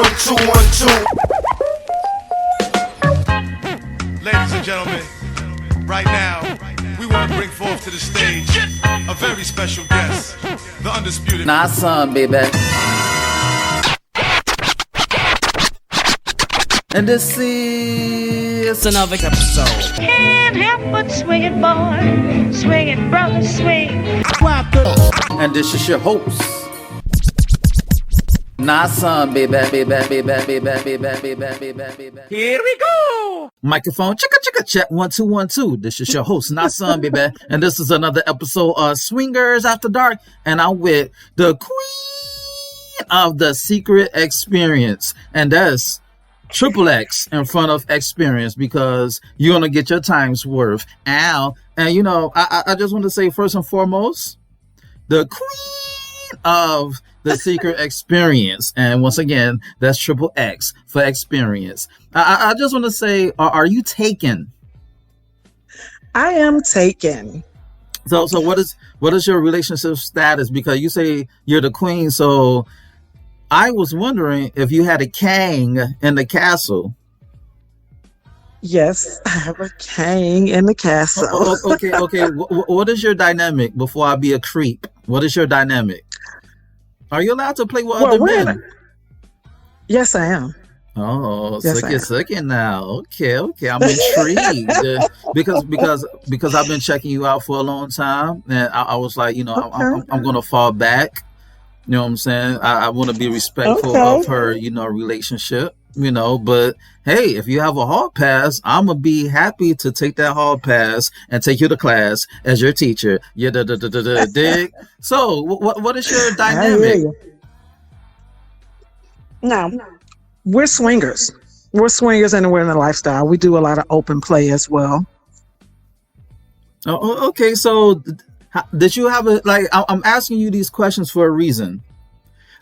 212. Ladies and gentlemen, right now, we want to bring forth to the stage a very special guest, the undisputed. Nah, son, baby. And this is another episode. Can't help but swing it, boy. Swing it, brother, swing. And this is your host. Nah, son, baby. Here we go. Microphone, chicka, check, 1 2 1 2. This is your host, Nah, son, baby. And this is another episode of Swingers After Dark. And I'm with the Queen of the Secret Experience. And that's XXX in front of experience, because you're going to get your time's worth. Ow. And, you know, I just want to say first and foremost, the Queen of the Secret Experience. And once again, that's XXX for experience. I just want to say, are you taken? I am taken. So what is your relationship status? Because you say you're the queen, so I was wondering if you had a king in the castle. Yes, I have a king in the castle. Okay. What is your dynamic before I be a creep? What is your dynamic? Are you allowed to play with other men? Yes, I am. Oh, yes, sucky now. Okay. I'm intrigued because I've been checking you out for a long time, and I was like, you know, okay. I'm gonna fall back. You know what I'm saying? I want to be respectful of her, you know, relationship, you know, but hey, if you have a hall pass, I'm going to be happy to take that hall pass and take you to class as your teacher. Yeah, dig. So what is your dynamic? No, we're swingers. We're swingers and we're in the lifestyle. We do a lot of open play as well. Oh, okay. So did you have I'm asking you these questions for a reason.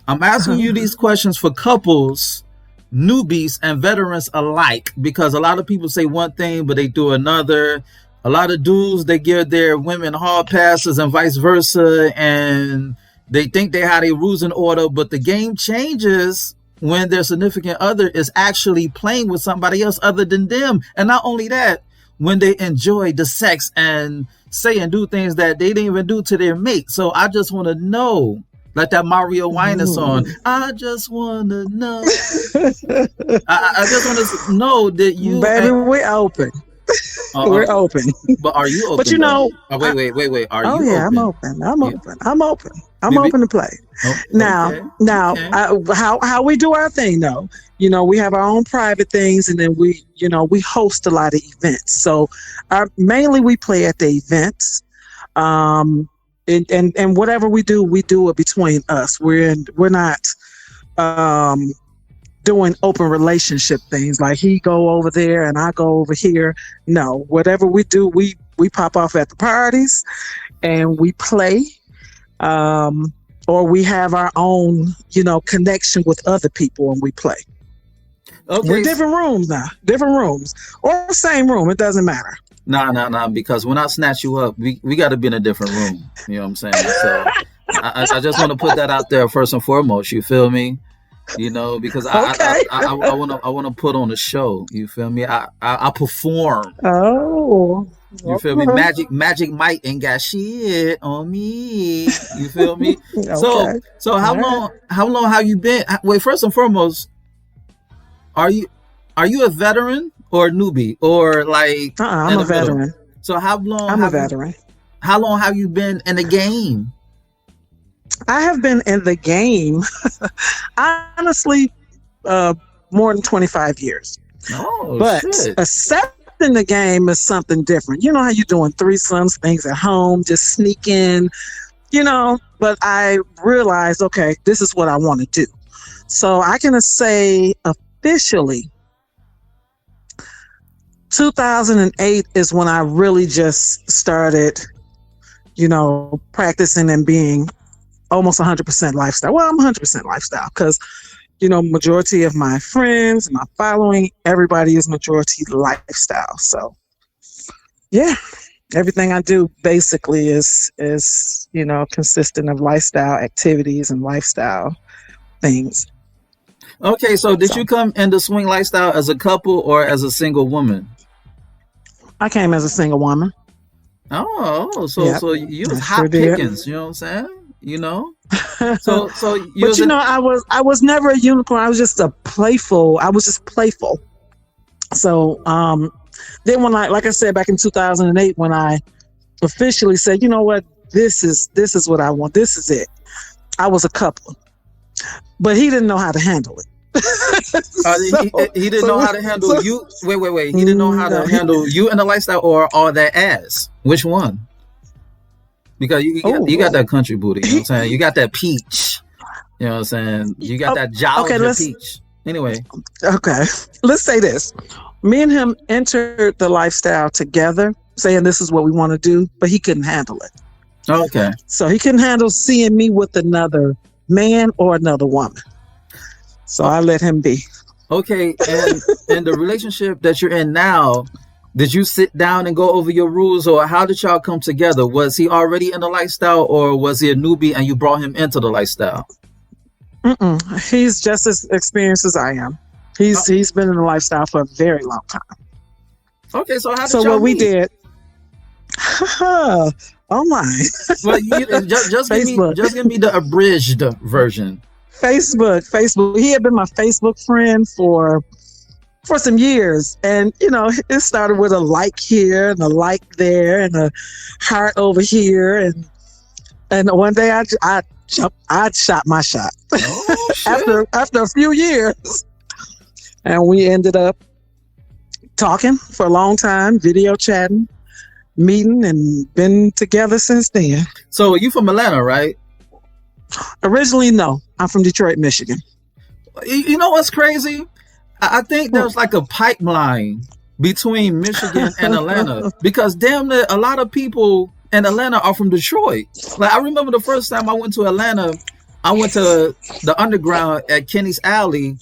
I'm asking you these questions for couples, newbies, and veterans alike, because a lot of people say one thing, but they do another. A lot of dudes, they give their women hall passes and vice versa, and they think they have their rules in order, but the game changes when their significant other is actually playing with somebody else other than them. And not only that, when they enjoy the sex and say and do things that they didn't even do to their mate. So I just want to know, like that Mario Weiner song, I just want to know. I just want to know that you... Baby, we're open. We're open. But are you open? But you know... Wait. Are you open? I'm open. I'm open to play. Oh, Now, how we do our thing, though. You know, we have our own private things, and then we host a lot of events. So mainly we play at the events. And whatever we do it between us. We're not doing open relationship things like he go over there and I go over here. No, whatever we do, we pop off at the parties and we play. Or we have our own, connection with other people and we play. Okay. We're different rooms or same room. It doesn't matter. Nah, because when I snatch you up, we got to be in a different room. You know what I'm saying? So I just want to put that out there first and foremost. You feel me? You know, because I want to put on a show. You feel me? I perform. Oh. You feel me? Magic Mike ain't got shit on me. You feel me? Okay. So how long have you been? Wait, first and foremost, are you a veteran or a newbie or like? I'm a veteran. So how long? I'm a veteran. How long have you been in the game? I have been in the game, honestly, more than 25 years. Oh, but shit. Accepting the game is something different. You know how you're doing threesomes, things at home, just sneak in, but I realized, okay, this is what I want to do. So I can say officially 2008 is when I really just started, practicing and being almost 100% lifestyle. Well, I'm 100% lifestyle because, majority of my friends, my following, everybody is majority lifestyle. So, yeah, everything I do basically is consistent of lifestyle activities and lifestyle things. Okay, so did you come into swing lifestyle as a couple or as a single woman? I came as a single woman. So you was I hot sure did. pickings, you know what I'm saying? You know? So you But was you in- know, I was never a unicorn. I was just playful. So then when like I said back in 2008, when I officially said, you know what, this is what I want. This is it. I was a couple, but he didn't know how to handle it. he didn't know how to handle you. Wait. He didn't know how to handle you in the lifestyle or all that ass. Which one? Because you got that country booty. You know what I'm saying? You got that peach. You know what I'm saying? You got that Georgia peach. Anyway. Okay. Let's say this. Me and him entered the lifestyle together, saying this is what we want to do, but he couldn't handle it. Okay. So he couldn't handle seeing me with another man or another woman. So I let him be. Okay. And in the relationship that you're in now, did you sit down and go over your rules, or how did y'all come together? Was he already in the lifestyle, or was he a newbie and you brought him into the lifestyle? He's just as experienced as I am. He's been in the lifestyle for a very long time. Okay, so how did so y'all what we meet? did? Oh my! Well, just give me the abridged version. Facebook. He had been my Facebook friend for some years, and you know, it started with a like here and a like there and a heart over here, and one day I shot my shot. Oh, shit. after a few years, and we ended up talking for a long time, video chatting, meeting, and been together since then. So you from Atlanta, right? Originally, no, I'm from Detroit, Michigan. You know what's crazy? I think there's like a pipeline between Michigan and Atlanta, because damn near a lot of people in Atlanta are from Detroit. Like, I remember the first time I went to Atlanta, I went to the underground at Kenny's Alley,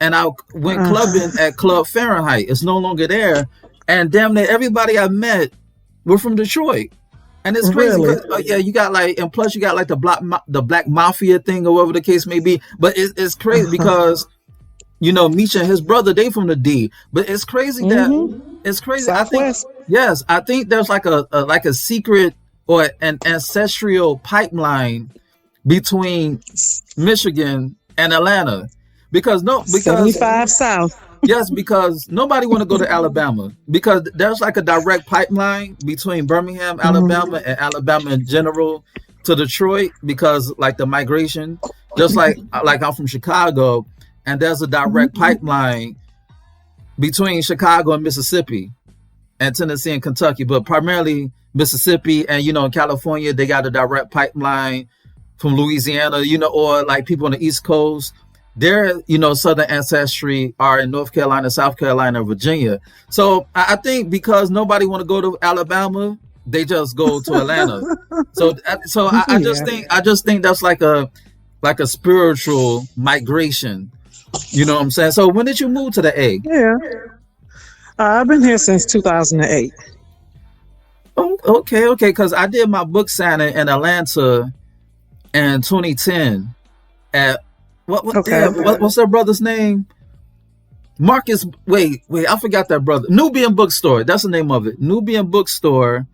and I went clubbing at Club Fahrenheit. It's no longer there, and damn near everybody I met were from Detroit. And it's crazy. Really? Yeah, you got like, and plus you got like the black mafia thing, or whatever the case may be. But it's crazy because, you know, Misha and his brother, they from the D. But it's crazy that it's crazy. Southwest. I think there's like a secret or an ancestral pipeline between Michigan and Atlanta, because 75 South. Yes, because nobody want to go to Alabama, because there's like a direct pipeline between Birmingham, Alabama, and Alabama in general to Detroit, because like the migration, just like I'm from Chicago, and there's a direct pipeline between Chicago and Mississippi and Tennessee and Kentucky, but primarily Mississippi. And, you know, in California, they got a direct pipeline from Louisiana, you know, or like people on the East Coast. Their, you know, southern ancestry are in North Carolina, South Carolina, Virginia. So I think because nobody want to go to Alabama, they just go to Atlanta. I just think that's like a spiritual migration. You know what I'm saying? So when did you move to the A? Yeah. I've been here since 2008. Oh, okay. Because I did my book signing in Atlanta in 2010 at what's their brother's name? Marcus. Wait, I forgot that brother. Nubian Bookstore. That's the name of it. Nubian Bookstore.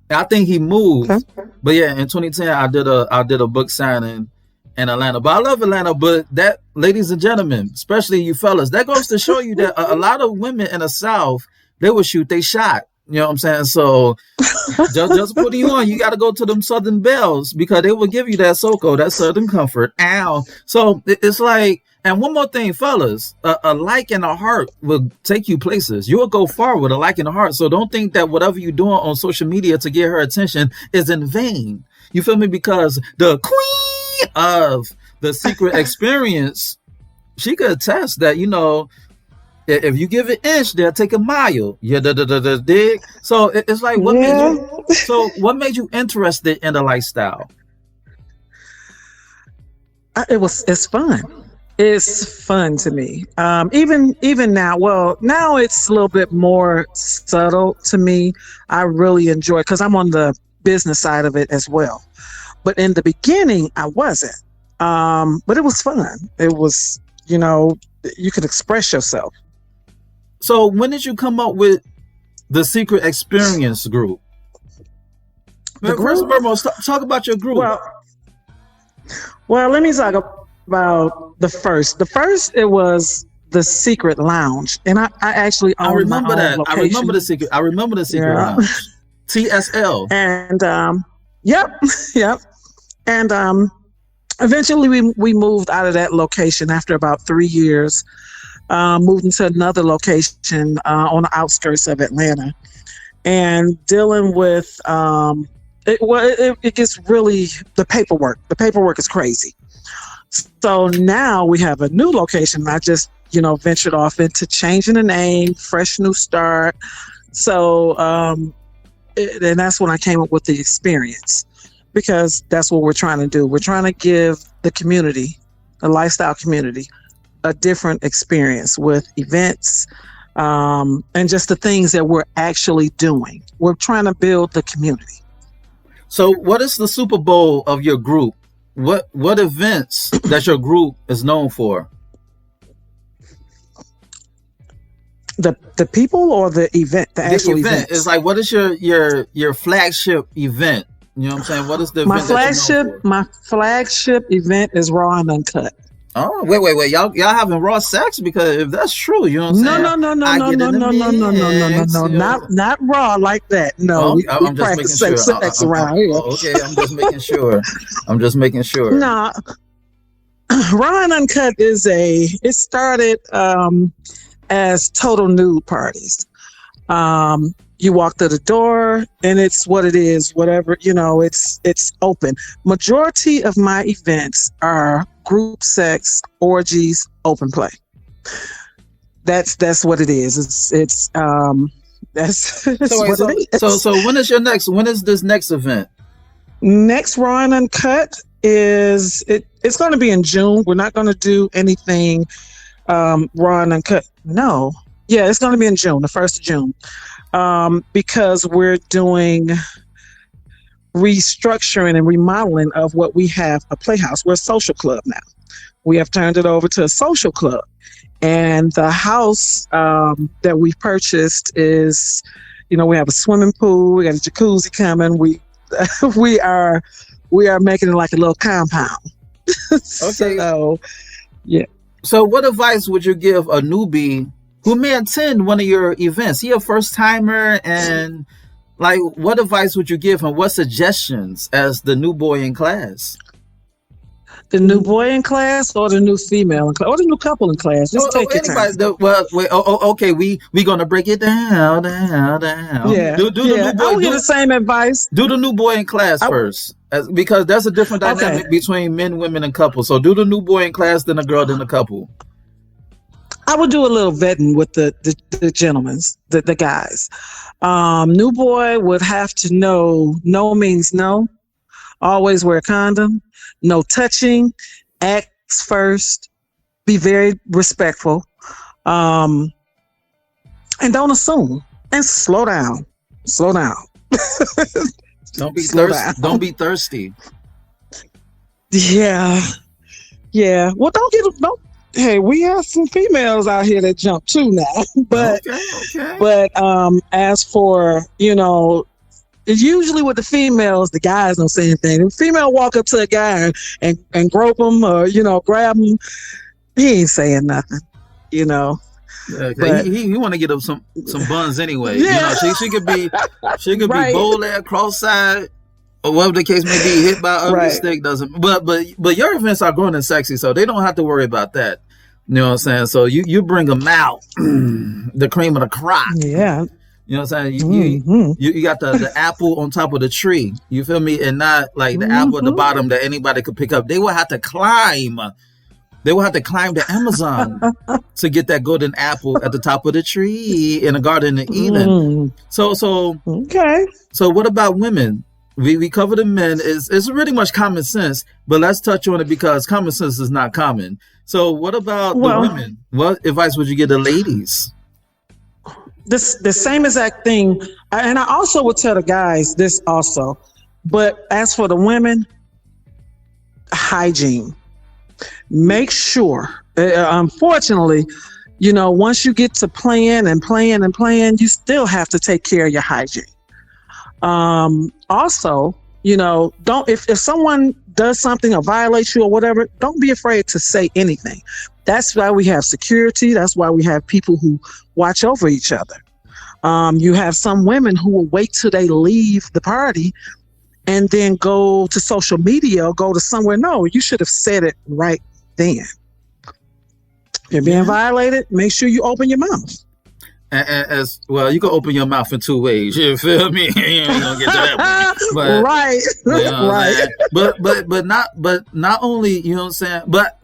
I think he moved. Okay. But yeah, in 2010 I did a book signing in Atlanta. But I love Atlanta. But that, ladies and gentlemen, especially you fellas, that goes to show you that a lot of women in the South, they would shoot they shot. You know what I'm saying? So just putting you on, you got to go to them Southern Bells, because they will give you that SoCo, that Southern comfort. Ow. So it's like, and one more thing, fellas, a like and a heart will take you places. You will go far with a like and a heart. So don't think that whatever you're doing on social media to get her attention is in vain. You feel me? Because the queen of the Secret Experience, she could attest that, you know, if you give an inch, they'll take a mile. Yeah, dig. So it's like, what made you interested in the lifestyle? It's fun. It's fun to me. Even now, well, now it's a little bit more subtle to me. I really enjoy it because I'm on the business side of it as well. But in the beginning, I wasn't. But it was fun. It was you could express yourself. So when did you come up with the Secret Experience group? First and foremost, talk about your group. Well, let me talk about the first. The first, it was the Secret Lounge, and I actually own remember my own that. location. I remember the Secret Lounge. TSL. And yep. And eventually we moved out of that location after about 3 years. Moved into another location on the outskirts of Atlanta, and dealing with it gets really the paperwork. The paperwork is crazy. So now we have a new location. I just ventured off into changing the name, fresh new start. So and that's when I came up with the experience, because that's what we're trying to do. We're trying to give the community, the lifestyle community, a different experience with events and just the things that we're actually doing. We're trying to build the community. So what is the Super Bowl of your group? What events that your group is known for? The people or the event? The actual event. It's like, what is your flagship event? You know what I'm saying? What is the event my flagship event is Raw and Uncut. Oh, wait. Y'all having raw sex? Because if that's true, you know what I'm saying? No. Not raw like that. No, we practice sex around here. Okay, I'm just making sure. No, Raw and Uncut it started as total nude parties. You walk through the door and it's what it is, whatever, it's open. Majority of my events are group sex, orgies, open play. That's what it is. It's that's what it is. So when is this next event? Next Raw and Uncut it's going to be in June. We're not going to do anything Raw and Uncut. No. Yeah, it's going to be in June, the 1st of June. Because we're doing restructuring and remodeling of what we have, a playhouse. We're a social club now. We have turned it over to a social club. And the house that we purchased is, we have a swimming pool, we got a jacuzzi coming. We are making it like a little compound. Okay. So, yeah. So what advice would you give a newbie who may attend one of your events? He a first timer, and like, what advice would you give him? What suggestions as the new boy in class? The new boy in class, or the new female in class, or the new couple in class? Just take your time. Okay, we gonna break it down. Yeah, do the new boy. I would give the same advice. Do the new boy in class first, because there's a different dynamic between men, women, and couples. So do the new boy in class, then a girl, then a couple. I would do a little vetting with the gentlemen, the guys. New boy would have to know no means no. Always wear a condom. No touching. Ask first. Be very respectful. And don't assume. And slow down. Don't be thirsty. Don't be thirsty. Yeah. Well, don't. Hey, we have some females out here that jump too now, but as for usually with the females, the guys don't say anything. If a female walk up to a guy and grope him or grab him, he ain't saying nothing. But he want to get up some buns anyway. Yeah. She could be right. Be bold at cross-eyed, or whatever the case may be, hit by ugly stick doesn't. But your events are grown and sexy, so they don't have to worry about that. You know what I'm saying? So you bring them out, the cream of the crop. Yeah. You know what I'm saying? You got the apple on top of the tree. You feel me? And not like the apple at the bottom that anybody could pick up. They will have to climb. The Amazon to get that golden apple at the top of the tree in the Garden of Eden. So okay. So what about women? We cover the men. It's really much common sense, but let's touch on it because common sense is not common. So what about the women? What advice would you give the ladies? The same exact thing. And I also would tell the guys this also. But as for the women, hygiene. Make sure Unfortunately, once you get to playing, you still have to take care of your hygiene. Also, don't, if someone does something or violates you or whatever, don't be afraid to say anything. That's why we have security. That's why we have people who watch over each other. You have some women who will wait till they leave the party and then go to social media or go to somewhere. No, you should have said it right then. If you're being violated, make sure you open your mouth. As well, you can open your mouth in two ways. You feel me? You ain't gonna get to that point. But, right, right. But not only, you know what I'm saying, but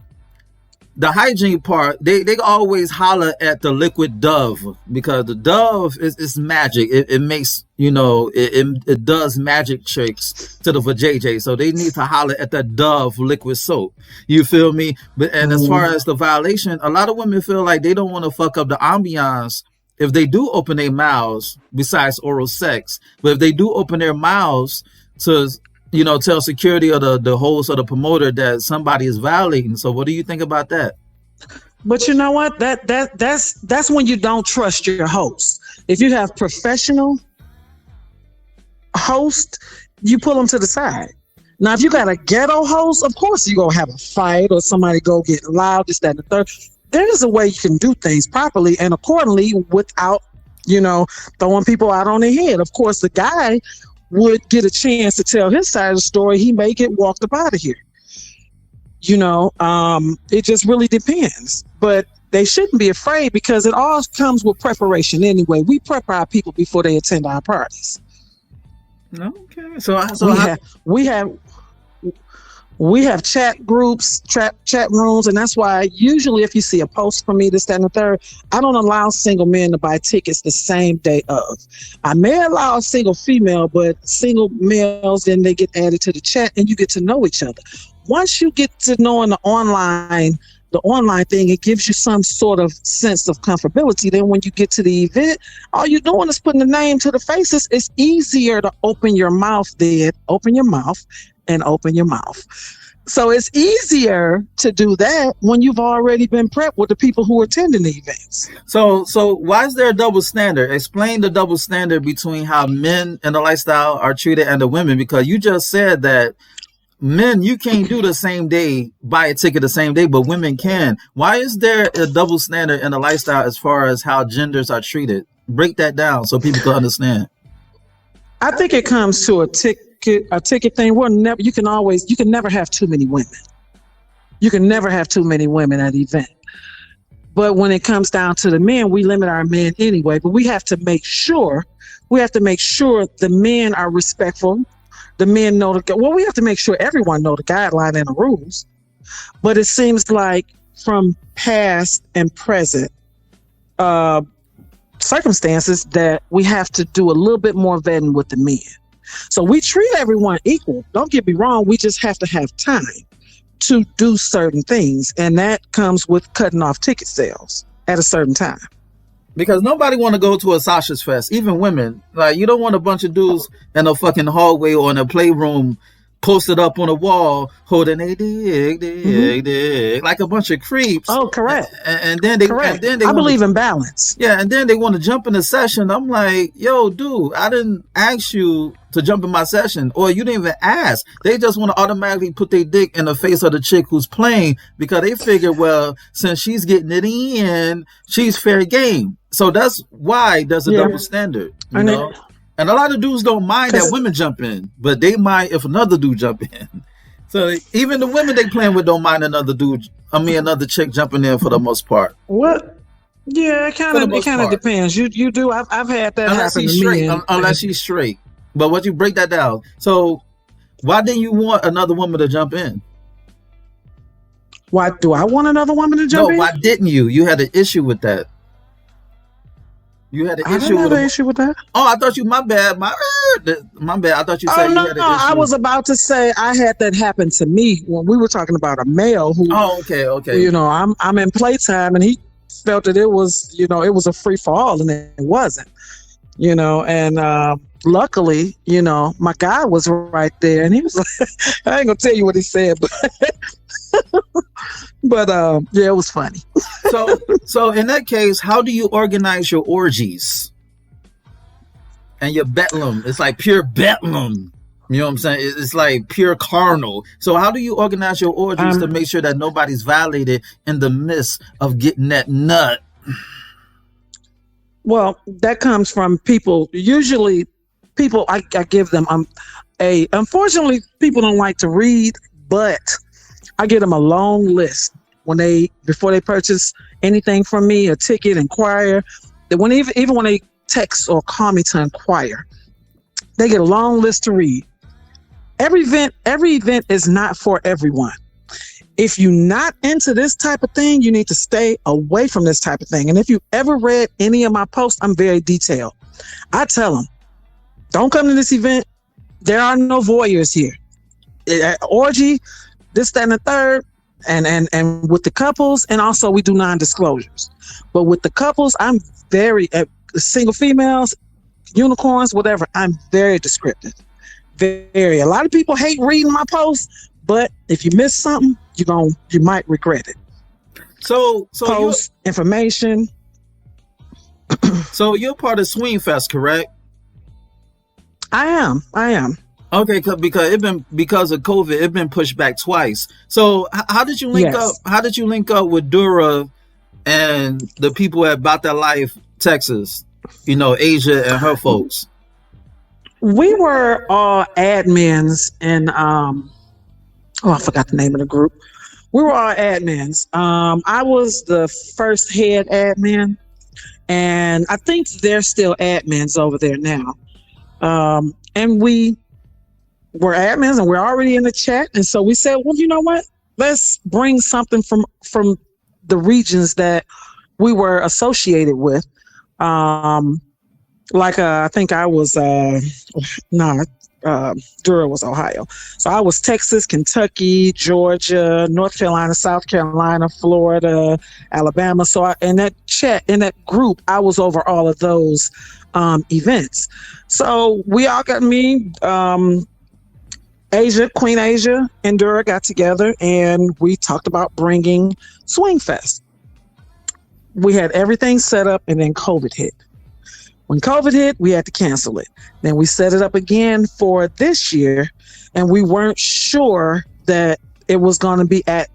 the hygiene part, they always holler at the liquid Dove, because the Dove is magic. It makes, it does magic tricks to the vajayjay. So they need to holler at that Dove liquid soap. You feel me? And as far as the violation, a lot of women feel like they don't want to fuck up the ambiance if they do open their mouths, besides oral sex. But if they do open their mouths to, tell security or the host or the promoter that somebody is violating. So what do you think about that? But you know what? That's when you don't trust your host. If you have professional host, you pull them to the side. Now, if you got a ghetto host, of course you're going to have a fight or somebody go get loud, this, that, and the third. There is a way you can do things properly and accordingly without, throwing people out on their head. Of course, the guy would get a chance to tell his side of the story. He may get walked up out of here. It just really depends. But they shouldn't be afraid, because it all comes with preparation anyway. We prep our people before they attend our parties. Okay. We have chat groups, chat rooms, and that's why usually if you see a post from me, this, that, and the third, I don't allow single men to buy tickets the same day of. I may allow a single female, but single males, then they get added to the chat and you get to know each other. Once you get to knowing the online thing, it gives you some sort of sense of comfortability. Then when you get to the event, all you're doing is putting the name to the faces. It's easier to open your mouth then. Open your mouth and open your mouth. So it's easier to do that when you've already been prepped with the people who are attending the events. So why is there a double standard? Explain the double standard between how men in the lifestyle are treated and the women, because you just said that men, you can't do the same day, buy a ticket the same day, but women can. Why is there a double standard in the lifestyle as far as how genders are treated? Break that down so people can understand. I think it comes to a ticket thing. You can never have too many women. You can never have too many women at an event. But when it comes down to the men, we limit our men anyway. But we have to make sure the men are respectful. The men know we have to make sure everyone know the guideline and the rules. But it seems like from past and present circumstances that we have to do a little bit more vetting with the men. So we treat everyone equal. Don't get me wrong. We just have to have time to do certain things. And that comes with cutting off ticket sales at a certain time. Because nobody want to go to a Sasha's Fest, even women. Like, you don't want a bunch of dudes in a fucking hallway or in a playroom posted up on a wall holding a dick, like a bunch of creeps. Oh, correct. And then they I believe in balance. Yeah, and then they want to jump in the session. I'm like, yo, dude, I didn't ask you to jump in my session, or you didn't even ask. They just want to automatically put their dick in the face of the chick who's playing, because they figure, well, since she's getting it in, she's fair game. So that's why there's a double standard, you know? And a lot of dudes don't mind that women jump in, but they mind if another dude jump in. So even the women they playing with don't mind another chick jumping in for the most part. What? Yeah, it kind of depends. You do. I've had that happen to me. Unless she's straight. But what you break that down. So why didn't you want another woman to jump in? Why do I want another woman to jump in? No, why didn't you? You had an issue with that. You had an issue with that? Oh, I thought you, my bad. My bad. I thought you said you had an issue. I was about to say I had that happen to me when we were talking about a male who. Oh, okay. You know, I'm in playtime and he felt that it was, it was a free for all, and it wasn't. And luckily, my guy was right there, and he was like, I ain't gonna tell you what he said, but But yeah, it was funny. So in that case, how do you organize your orgies and your bedlam? It's like pure bedlam. You know what I'm saying? It's like pure carnal. So how do you organize your orgies to make sure that nobody's violated in the midst of getting that nut? Well, that comes from people. Usually, people I give them unfortunately, people don't like to read, but I give them a long list before they purchase anything from me, a ticket, inquire. That even when they text or call me to inquire, they get a long list to read. Every event is not for everyone. If you're not into this type of thing, you need to stay away from this type of thing. And if you ever read any of my posts, I'm very detailed. I tell them, don't come to this event. There are no voyeurs here. Orgy, this, that, and the third, and with the couples, and also we do non-disclosures. But with the couples, I'm very, single females, unicorns, whatever, I'm very descriptive. Very. A lot of people hate reading my posts, but if you miss something, you might regret it. So post information. So you're part of Swing Fest, correct? I am. Okay, because of COVID, it's been pushed back twice. So how did you link up? How did you link up with Dura and the people at About That Life, Texas? You know, Asia and her folks. We were all admins in I forgot the name of the group. We were all admins. I was the first head admin, and I think they're still admins over there now. And we were admins, and we're already in the chat. And so we said, well, you know what? Let's bring something from the regions that we were associated with. I think I was, Dura was Ohio. So I was Texas, Kentucky, Georgia, North Carolina, South Carolina, Florida, Alabama. So in that group, I was over all of those events. So we all got Queen Asia and Dura got together, and we talked about bringing Swing Fest. We had everything set up, and then COVID hit. When COVID hit, we had to cancel it. Then we set it up again for this year, and we weren't sure that it was going to be at,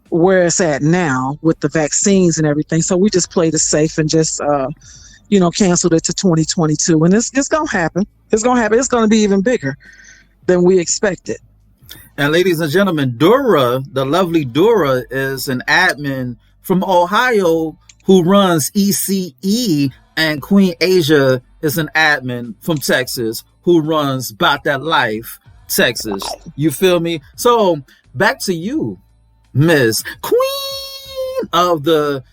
where it's at now with the vaccines and everything. So we just played it safe and just, canceled it to 2022. And it's going to happen. It's going to happen. It's going to be even bigger than we expected. And ladies and gentlemen, Dura, the lovely Dura, is an admin from Ohio who runs ECE, and Queen Asia is an admin from Texas who runs About That Life, Texas. You feel me? So back to you, Miss Queen of the,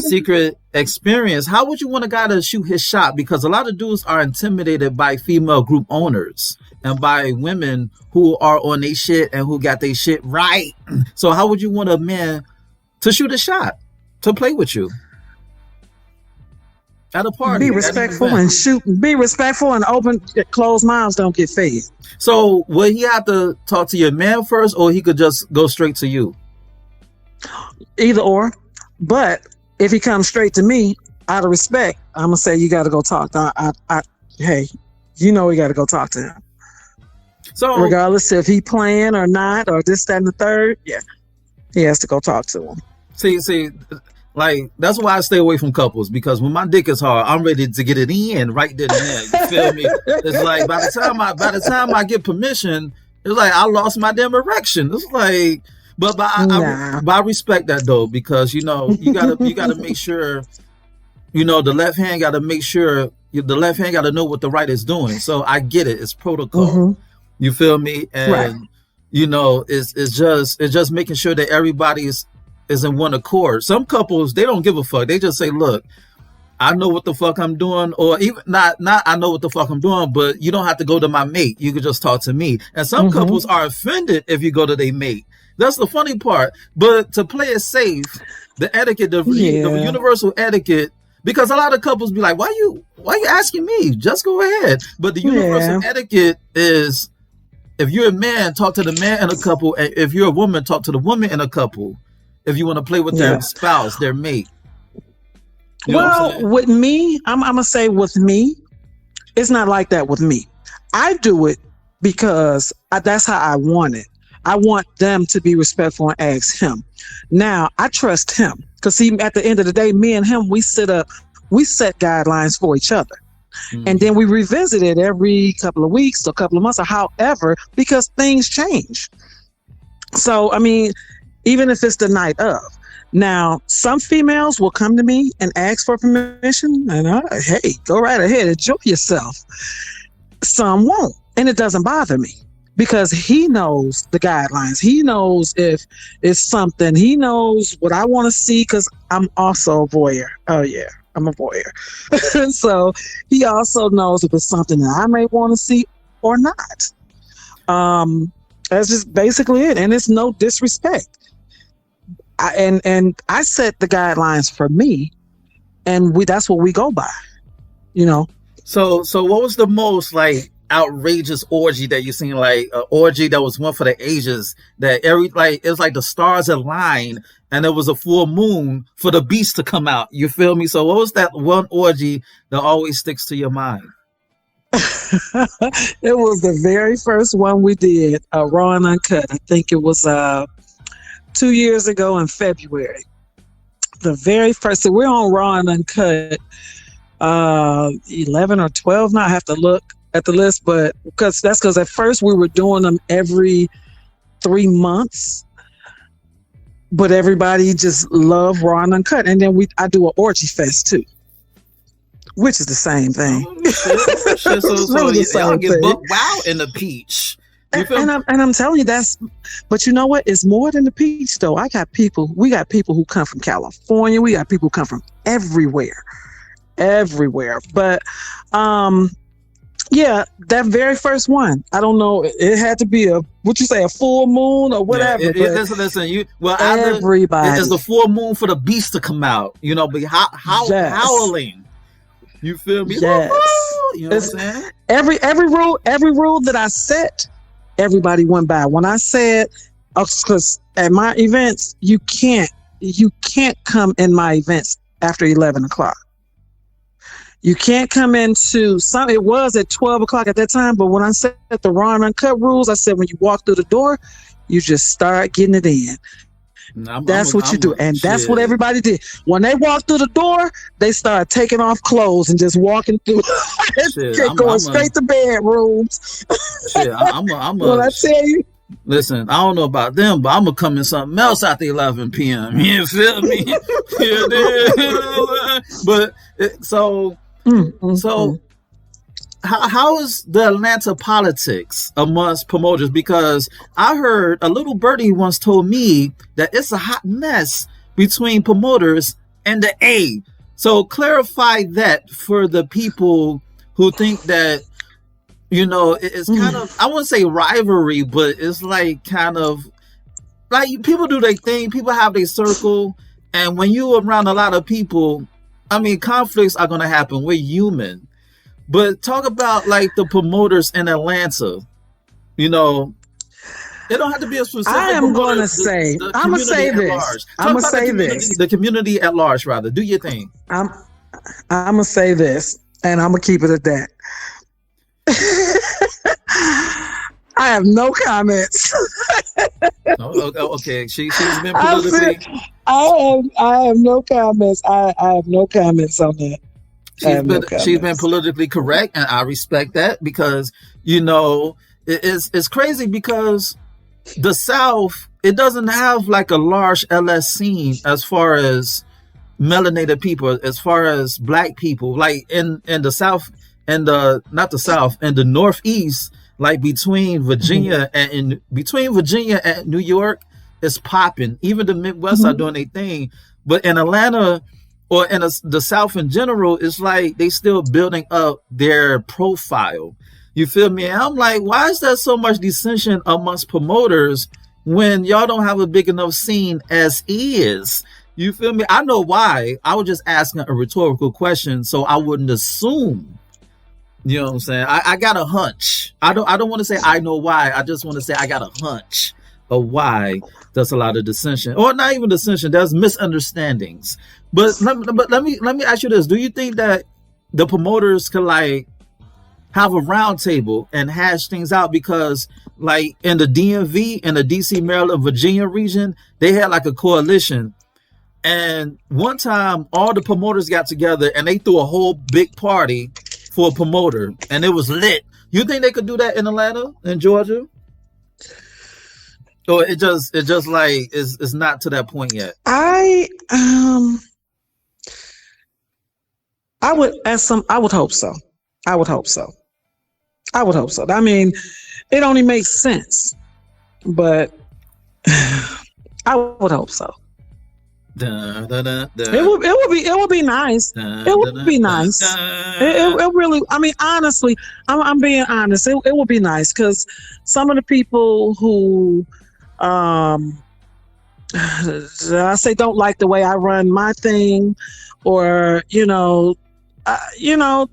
Secret Experience. How would you want a guy to shoot his shot? Because a lot of dudes are intimidated by female group owners and by women who are on their shit and who got their shit right. So how would you want a man to shoot a shot, to play with you at a party? Be respectful and shoot. Be respectful and open. Closed mouths don't get fed. So would he have to talk to your man first, or he could just go straight to you? Either or. But if he comes straight to me, out of respect, I'm gonna say you got to go talk. Hey, we got to go talk to him. So regardless if he playing or not, or this, that, and the third, yeah, he has to go talk to him. See, like, that's why I stay away from couples, because when my dick is hard, I'm ready to get it in right then and there. You feel me? It's like by the time I get permission, it's like I lost my damn erection. It's like, but I respect that though, because you gotta make sure, the left hand gotta make sure the left hand gotta know what the right is doing. So I get it. It's protocol. Mm-hmm. You feel me? And right. It's just making sure that everybody is in one accord. Some couples, they don't give a fuck. They just say, look, I know what the fuck I'm doing, or even not I know what the fuck I'm doing, but you don't have to go to my mate. You could just talk to me. And some couples are offended if you go to their mate. That's the funny part. But to play it safe, the etiquette, the universal etiquette, because a lot of couples be like, why you asking me? Just go ahead. But the universal etiquette is If you're a man, talk to the man in a couple. And if you're a woman, talk to the woman in a couple. If you want to play with their spouse, their mate. You know well, with me, I'm gonna say with me, it's not like that with me. I do it because that's how I want it. I want them to be respectful and ask him. Now, I trust him because see, at the end of the day, me and him, we set guidelines for each other. And then we revisit it every couple of weeks or a couple of months or however, because things change. So, I mean, even if it's the night of. Now, some females will come to me and ask for permission and hey, go right ahead, enjoy yourself. Some won't. And it doesn't bother me because he knows the guidelines. He knows if it's something. He knows what I want to see because I'm also a voyeur. Oh, yeah. I'm a voyeur. So he also knows if it's something that I may want to see or not. That's just basically it. And it's no disrespect. And I set the guidelines for me, and that's what we go by, you know. So what was the most like outrageous orgy that you seen? Like an orgy that was one for the ages, that it was like the stars aligned and there was a full moon for the beast to come out. You feel me? So what was that one orgy that always sticks to your mind? It was the very first one we did, Raw and Uncut. I think it was 2 years ago in February. The very first, so we're on Raw and Uncut 11 or 12 now. I have to look at the list, but because at first we were doing them every 3 months, but everybody just loved Raw and Uncut. And then I do an orgy fest too, which is the same thing. So y'all get booked wow in the peach. And I'm telling you but you know what? It's more than the peach though. We got people who come from California. We got people who come from everywhere. But, yeah, that very first one, I don't know. It had to be a full moon or whatever. Listen, everybody. It's the full moon for the beast to come out, you know, but howling. You feel me? Yes. You know what I'm saying? Every rule that I set, everybody went by. When I said, because at my events, you can't come in my events after 11 o'clock. You can't come into it was at 12 o'clock at that time, but when I said the Raw and Uncut rules, I said when you walk through the door, you just start getting it in. That's what you do. And that's what everybody did. When they walked through the door, they started taking off clothes and just walking through, going straight to bedrooms. When I tell you. Listen, I don't know about them, but I'm going to come in something else after 11 p.m. You feel me? But so how is the Atlanta politics amongst promoters? Because I heard a little birdie once told me that it's a hot mess between promoters and the A. So clarify that for the people who think that, you know, it's kind of, I wouldn't say rivalry, but it's like kind of like people do their thing. People have their circle. And when you're around a lot of people, I mean, conflicts are going to happen. We're human. But talk about like the promoters in Atlanta. You know, it don't have to be a specific. I'm going to say this. The community at large, rather. Do your thing. I'm going to say this, and I'm going to keep it at that. I have no comments. Okay. She's been politically. I have no comments. I have no comments on that. She's been politically correct, and I respect that because, you know, it's crazy because the South, it doesn't have like a large LS scene as far as melanated people, as far as black people, like in the South and not the South and the Northeast, like between Virginia and New York, it's popping. Even the Midwest are doing their thing, but in Atlanta or in the South in general, it's like they still building up their profile. You feel me? And I'm like, why is there so much dissension amongst promoters when y'all don't have a big enough scene as is? You feel me? I know why. I was just asking a rhetorical question so I wouldn't assume. You know what I'm saying? I got a hunch. I don't want to say I know why. I just want to say I got a hunch of why there's a lot of dissension, or not even dissension. There's misunderstandings. But let me ask you this: do you think that the promoters could like have a round table and hash things out? Because like in the DMV, in the DC, Maryland, Virginia region, they had like a coalition. And one time all the promoters got together and they threw a whole big party for a promoter and it was lit. You think they could do that in Atlanta, in Georgia? Or it just like it's not to that point yet? I would hope so. I would hope so. I mean, it only makes sense, but I would hope so. Da, da, da, da. It would be nice. It would be nice. It really. I mean, honestly, I'm being honest. It would be nice because some of the people who, I say, don't like the way I run my thing, or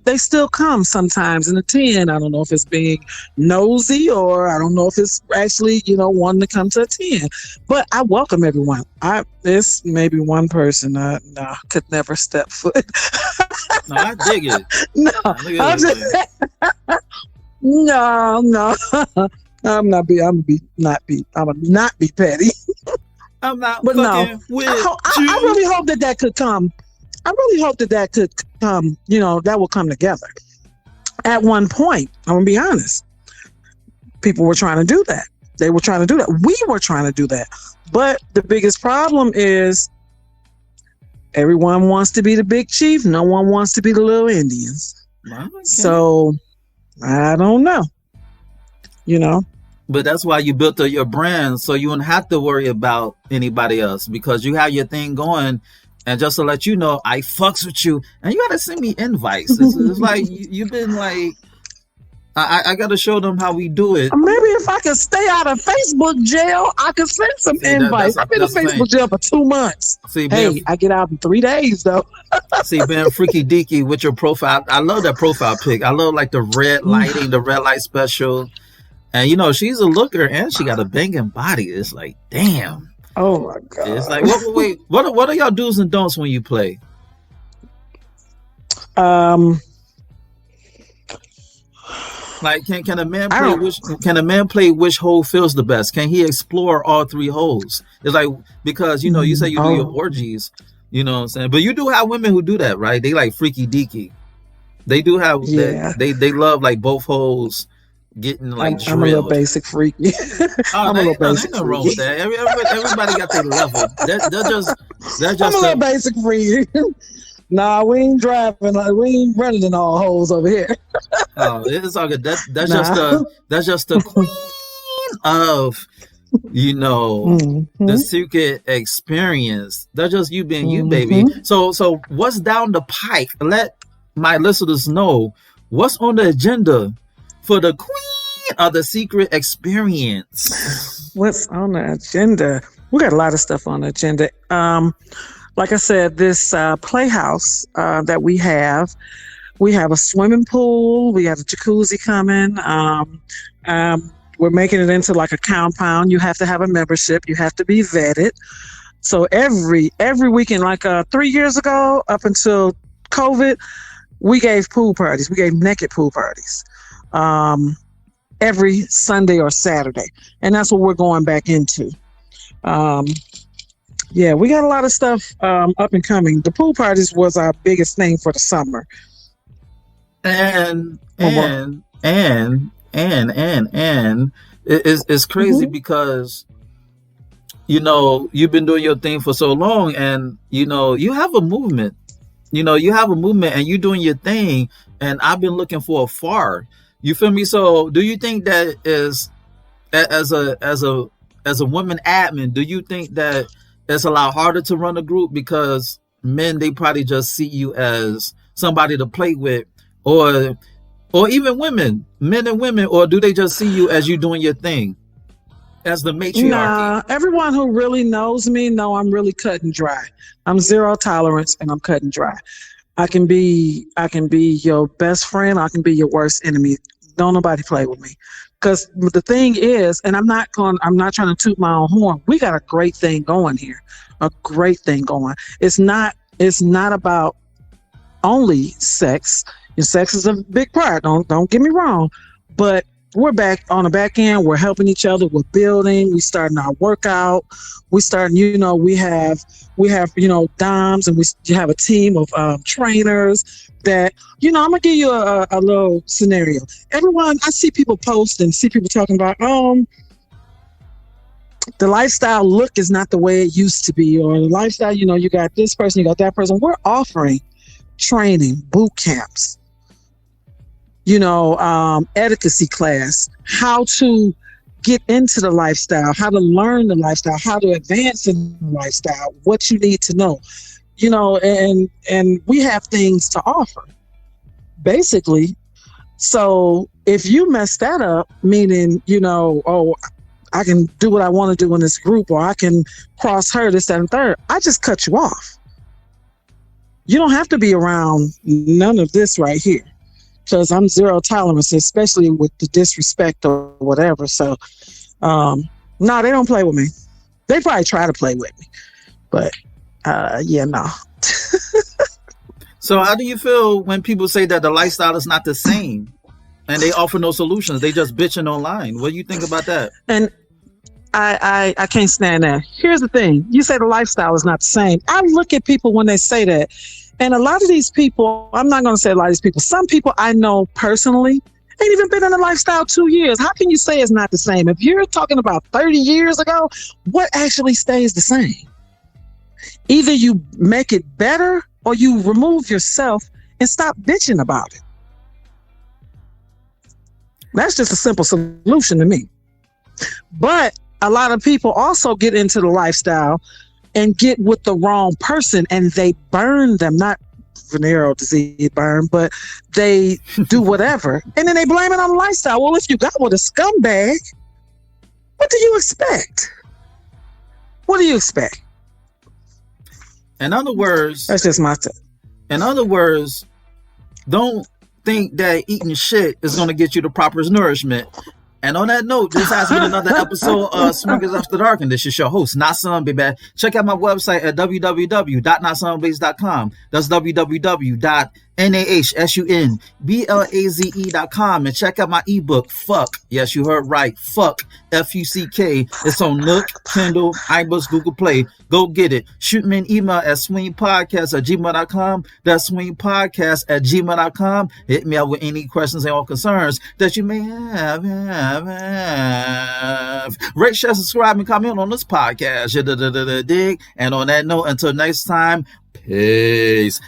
they still come sometimes and attend. I don't know if it's being nosy or I don't know if it's actually, wanting to come to attend. But I welcome everyone. This maybe one person could never step foot. No, I dig it. No, no. I'm not be petty. I'm not. But no, with I really hope that could come. I really hope that could come, that will come together. At one point, I'm going to be honest, people were trying to do that. They were trying to do that. We were trying to do that. But the biggest problem is everyone wants to be the big chief. No one wants to be the little Indians. Okay. So, I don't know. But that's why you built your brand, so you don't have to worry about anybody else because you have your thing going. And just to let you know, I fucks with you. And you got to send me invites. It's like, you've been like, I got to show them how we do it. Maybe if I could stay out of Facebook jail, I could send some invites. I've been in Facebook jail for 2 months. I get out in 3 days, though. See, being freaky deaky with your profile. I love that profile pic. I love like the red lighting, the red light special. And, she's a looker and she got a banging body. It's like, damn. Oh my God! It's like, what are y'all do's and don'ts when you play? Like, can a man play which hole feels the best? Can he explore all 3 holes? It's like, because you say you do your orgies, you know what I'm saying? But you do have women who do that, right? They like freaky deaky. They do have they love like both holes. Getting like I'm a little basic freaky. I'm a little basic freaky. Wrong with that. Everybody got their level. That's just I'm a little basic freaky. Nah, we ain't driving. We ain't running in all holes over here. Oh, it's all good. That's just the queen of the secret experience. That's just you being you, baby. So what's down the pike? Let my listeners know what's on the agenda for the queen of the secret experience. What's on the agenda? We got a lot of stuff on the agenda. Like I said, this playhouse that we have a swimming pool. We have a jacuzzi coming. We're making it into like a compound. You have to have a membership. You have to be vetted. So every weekend, like 3 years ago, up until COVID, we gave pool parties. We gave naked pool parties. Every Sunday or Saturday, and that's what we're going back into. We got a lot of stuff up and coming. The pool parties was our biggest thing for the summer. And it's crazy because you've been doing your thing for so long, and you have a movement. You have a movement, and you're doing your thing. And I've been looking for afar. You feel me? So, do you think that as a woman admin, do you think that it's a lot harder to run a group because men, they probably just see you as somebody to play with, or even women, men and women, or do they just see you as you doing your thing as the matriarchy? Nah, everyone who really knows me know I'm really cut and dry. I'm zero tolerance and I'm cut and dry. I can be your best friend. I can be your worst enemy. Don't nobody play with me. Because the thing is, and I'm not trying to toot my own horn. We got a great thing going here. A great thing going. It's not about only sex. And sex is a big part. Don't get me wrong. But we're back on the back end. We're helping each other. We're building. We starting our workout. We starting, we have, DOMs, and we have a team of trainers that, I'm going to give you a little scenario. Everyone, I see people post and see people talking about, the lifestyle look is not the way it used to be, or the lifestyle, you got this person, you got that person. We're offering training, boot camps, etiquette class, how to get into the lifestyle, how to learn the lifestyle, how to advance in the lifestyle, what you need to know, and we have things to offer, basically. So if you mess that up, meaning, I can do what I want to do in this group, or I can cross her, this, that, and third, I just cut you off. You don't have to be around none of this right here, because I'm zero tolerance, especially with the disrespect or whatever. So, no, they don't play with me. They probably try to play with me, but no. So how do you feel when people say that the lifestyle is not the same and they offer no solutions? They just bitching online. What do you think about that? And I can't stand that. Here's the thing. You say the lifestyle is not the same. I look at people when they say that. And a lot of these people, I'm not going to say a lot of these people, some people I know personally ain't even been in the lifestyle 2 years. How can you say it's not the same? If you're talking about 30 years ago, what actually stays the same? Either you make it better or you remove yourself and stop bitching about it. That's just a simple solution to me. But a lot of people also get into the lifestyle and get with the wrong person, and they burn them, not venereal disease burn, but they do whatever. And then they blame it on the lifestyle. Well, if you got with a scumbag, what do you expect? What do you expect? In other words, that's just my take. In other words, don't think that eating shit is going to get you the proper nourishment. And on that note, this has been another episode of Swingers After Dark, and this is your host, Nasun, baby. Check out my website at www.nasunblaze.com. That's www.nahsunblaze.com, and check out my ebook, Fuck. Yes, you heard right. Fuck. F-U-C-K. It's on Nook, Kindle, iBooks, Google Play. Go get it. Shoot me an email at swingpodcast@gmail.com. That's swingpodcast@gmail.com. Hit me up with any questions and or concerns that you may have. Rate, share, subscribe, and comment on this podcast. Dig. And on that note, until next time, peace.